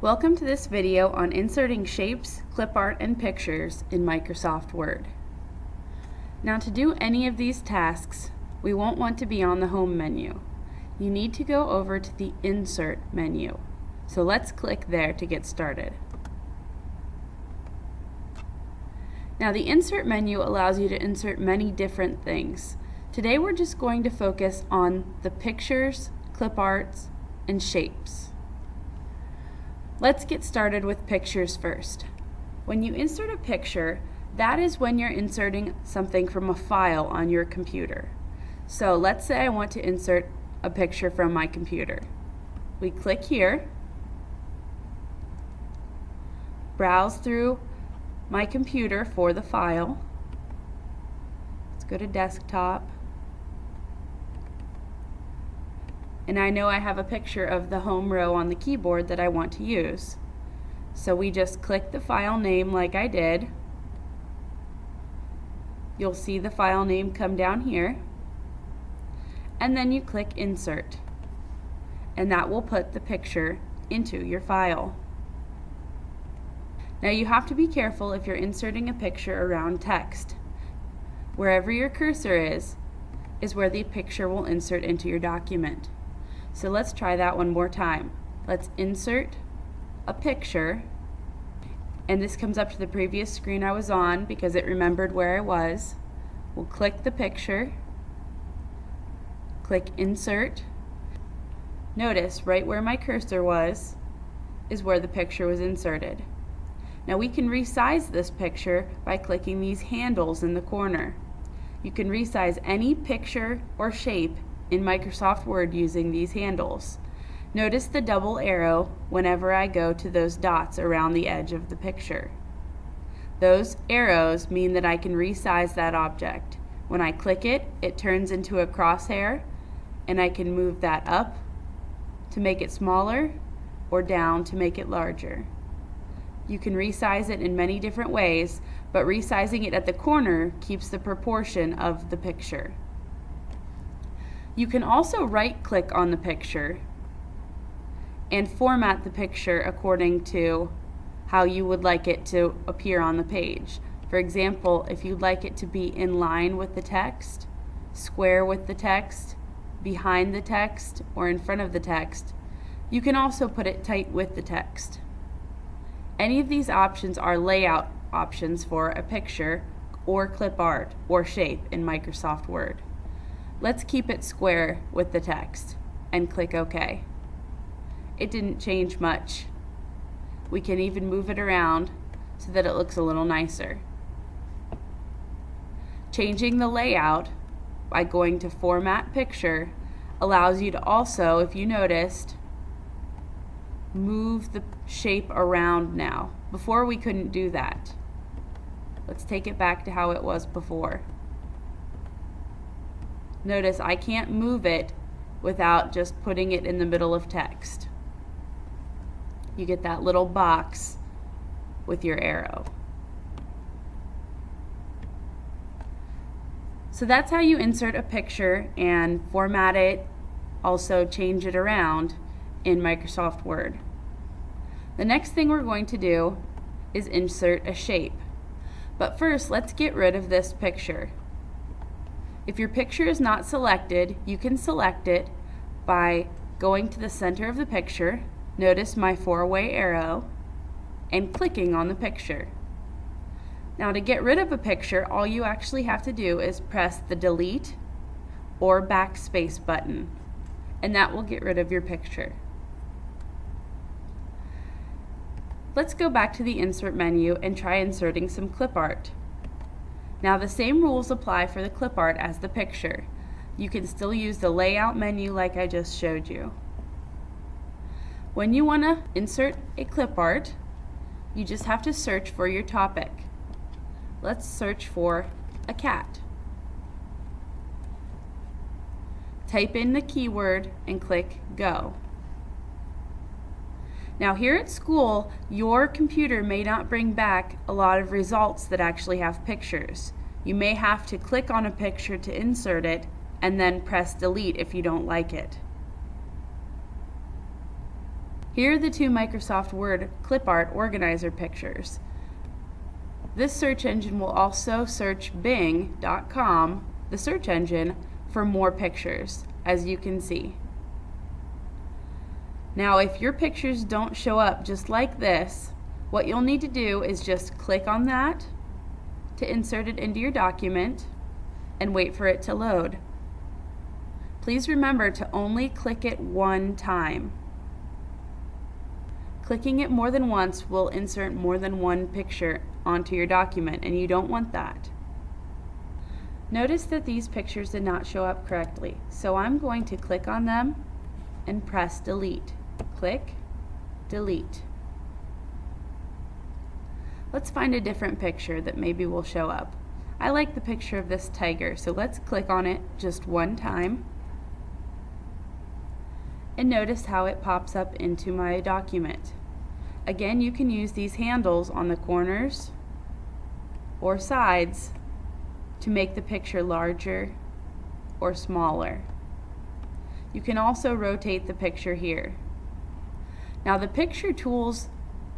Welcome to this video on inserting shapes, clip art, and pictures in Microsoft Word. Now to do any of these tasks, we won't want to be on the Home menu. You need to go over to the Insert menu. So let's click there to get started. Now the Insert menu allows you to insert many different things. Today we're just going to focus on the pictures, clip arts, and shapes. Let's get started with pictures first. When you insert a picture, that is when you're inserting something from a file on your computer. So let's say I want to insert a picture from my computer. We click here, browse through my computer for the file. Let's go to desktop. And I know I have a picture of the home row on the keyboard that I want to use. So we just click the file name like I did. You'll see the file name come down here. And then you click Insert. And that will put the picture into your file. Now you have to be careful if you're inserting a picture around text. Wherever your cursor is where the picture will insert into your document. So let's try that one more time. Let's insert a picture, and this comes up to the previous screen I was on because it remembered where I was. We'll click the picture, click Insert. Notice right where my cursor was is where the picture was inserted. Now we can resize this picture by clicking these handles in the corner. You can resize any picture or shape in Microsoft Word using these handles. Notice the double arrow whenever I go to those dots around the edge of the picture. Those arrows mean that I can resize that object. When I click it, it turns into a crosshair, and I can move that up to make it smaller or down to make it larger. You can resize it in many different ways, but resizing it at the corner keeps the proportion of the picture. You can also right-click on the picture and format the picture according to how you would like it to appear on the page. For example, if you'd like it to be in line with the text, square with the text, behind the text, or in front of the text, you can also put it tight with the text. Any of these options are layout options for a picture or clip art or shape in Microsoft Word. Let's keep it square with the text and click OK. It didn't change much. We can even move it around so that it looks a little nicer. Changing the layout by going to Format Picture allows you to also, if you noticed, move the shape around now. Before we couldn't do that. Let's take it back to how it was before. Notice I can't move it without just putting it in the middle of text. You get that little box with your arrow. So that's how you insert a picture and format it, also change it around in Microsoft Word. The next thing we're going to do is insert a shape. But first, let's get rid of this picture. If your picture is not selected, you can select it by going to the center of the picture, notice my four-way arrow, and clicking on the picture. Now to get rid of a picture, all you actually have to do is press the Delete or Backspace button, and that will get rid of your picture. Let's go back to the Insert menu and try inserting some clip art. Now the same rules apply for the clip art as the picture. You can still use the layout menu like I just showed you. When you want to insert a clip art, you just have to search for your topic. Let's search for a cat. Type in the keyword and click Go. Now here at school, your computer may not bring back a lot of results that actually have pictures. You may have to click on a picture to insert it and then press delete if you don't like it. Here are the two Microsoft Word clip art organizer pictures. This search engine will also search Bing.com, the search engine, for more pictures, as you can see. Now, if your pictures don't show up just like this, what you'll need to do is just click on that to insert it into your document and wait for it to load. Please remember to only click it one time. Clicking it more than once will insert more than one picture onto your document, and you don't want that. Notice that these pictures did not show up correctly, so I'm going to click on them and press delete. Click, delete. Let's find a different picture that maybe will show up. I like the picture of this tiger, so let's click on it just one time. And notice how it pops up into my document. Again, you can use these handles on the corners or sides to make the picture larger or smaller. You can also rotate the picture here. Now, the Picture Tools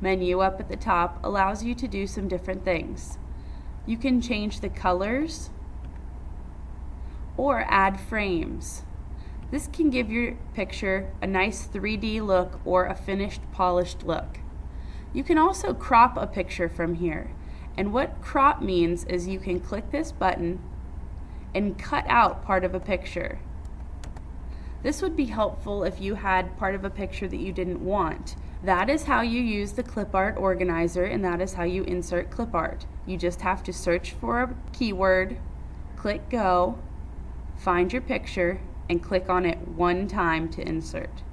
menu up at the top allows you to do some different things. You can change the colors or add frames. This can give your picture a nice 3D look or a finished, polished look. You can also crop a picture from here. And what crop means is you can click this button and cut out part of a picture. This would be helpful if you had part of a picture that you didn't want. That is how you use the clip art organizer, and that is how you insert clip art. You just have to search for a keyword, click go, find your picture, and click on it one time to insert.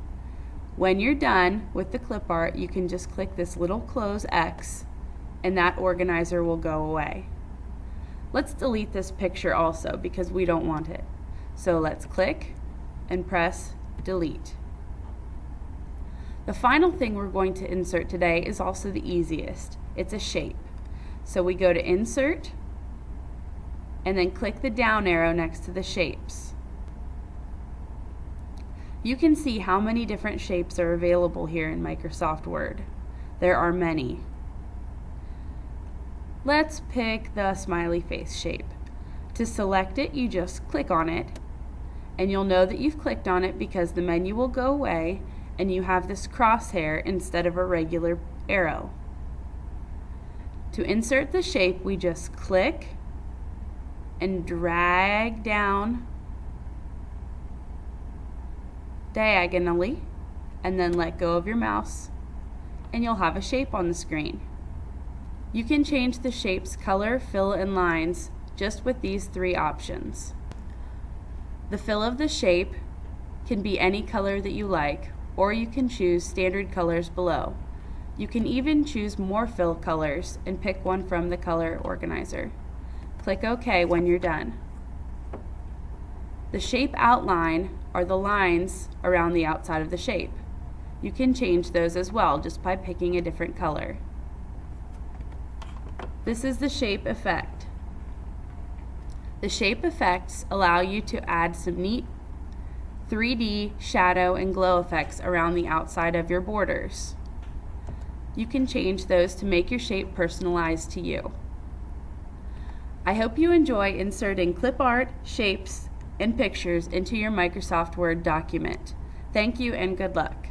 When you're done with the clip art, you can just click this little close X and that organizer will go away. Let's delete this picture also because we don't want it. So let's click and press delete. The final thing we're going to insert today is also the easiest. It's a shape. So we go to Insert and then click the down arrow next to the shapes. You can see how many different shapes are available here in Microsoft Word. There are many. Let's pick the smiley face shape. To select it, you just click on it, and you'll know that you've clicked on it because the menu will go away and you have this crosshair instead of a regular arrow. To insert the shape, we just click and drag down diagonally and then let go of your mouse and you'll have a shape on the screen. You can change the shape's color, fill, and lines just with these three options. The fill of the shape can be any color that you like, or you can choose standard colors below. You can even choose more fill colors and pick one from the color organizer. Click OK when you're done. The shape outline are the lines around the outside of the shape. You can change those as well just by picking a different color. This is the shape effect. The shape effects allow you to add some neat 3D shadow and glow effects around the outside of your borders. You can change those to make your shape personalized to you. I hope you enjoy inserting clip art, shapes, and pictures into your Microsoft Word document. Thank you and good luck.